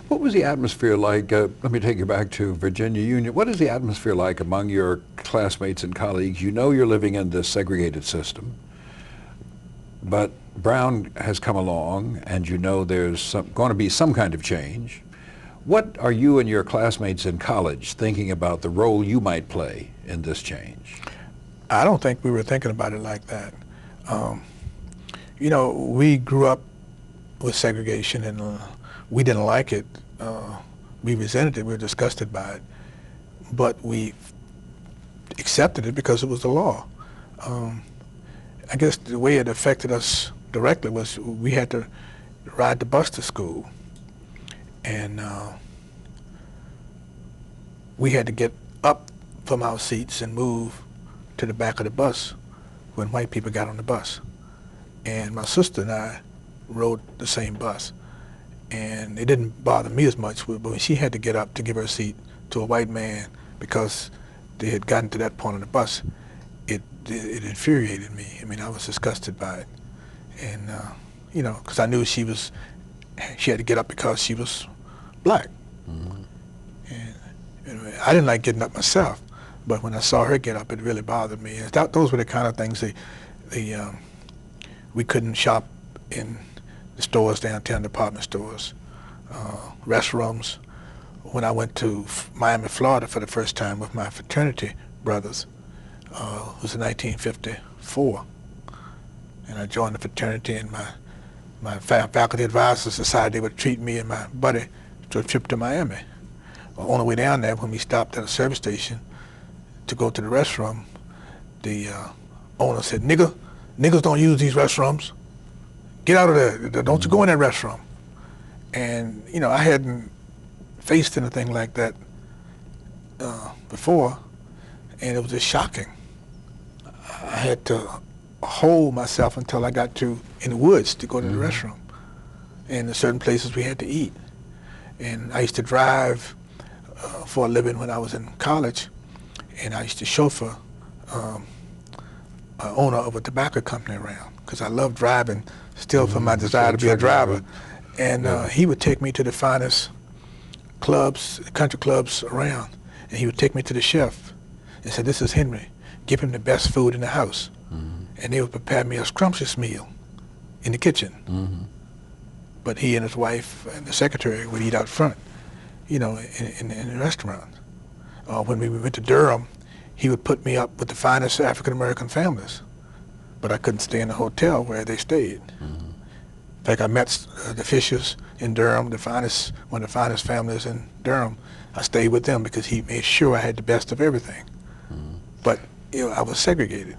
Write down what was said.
What was the atmosphere like? Let me take you back to Virginia Union. What is the atmosphere like among your classmates and colleagues? You know you're living in this segregated system, but Brown has come along, and you know there's going to be some kind of change. What are you and your classmates in college thinking about the role you might play in this change? I don't think we were thinking about it like that. You know, we grew up with segregation, and we didn't like it. We resented it. We were disgusted by it. But we accepted it because it was the law. I guess the way it affected us directly was we had to ride the bus to school. And we had to get up from our seats and move to the back of the bus when white people got on the bus. And my sister and I rode the same bus. And it didn't bother me as much, but when she had to get up to give her seat to a white man because they had gotten to that point on the bus, it infuriated me. I mean, I was disgusted by it. And, you know, because I knew she had to get up because she was black. Mm-hmm. And I didn't like getting up myself, but when I saw her get up, it really bothered me. And those were the kind of things we couldn't shop in the stores downtown, department stores, restrooms. When I went to Miami, Florida for the first time with my fraternity brothers, it was in 1954, and I joined the fraternity, and my faculty advisors decided they would treat me and my buddy to a trip to Miami. Well, on the way down there, when we stopped at a service station to go to the restroom, the owner said, niggas don't use these restrooms. Get out of there, don't you go in that restroom. And, you know, I hadn't faced anything like that before, and it was just shocking. I had to hold myself until I got in the woods to go to the restroom. And in certain places we had to eat. And I used to drive for a living when I was in college, and I used to chauffeur owner of a tobacco company around, because I loved driving still from my desire to be a driver. And he would take me to the finest clubs, country clubs around, and he would take me to the chef and say, "This is Henry, give him the best food in the house." And they would prepare me a scrumptious meal in the kitchen. But he and his wife and the secretary would eat out front, you know, in the restaurant. When we went to Durham, he would put me up with the finest African-American families, but I couldn't stay in the hotel where they stayed. In fact, I met the Fishers in Durham, one of the finest families in Durham. I stayed with them because he made sure I had the best of everything. But, you know, I was segregated.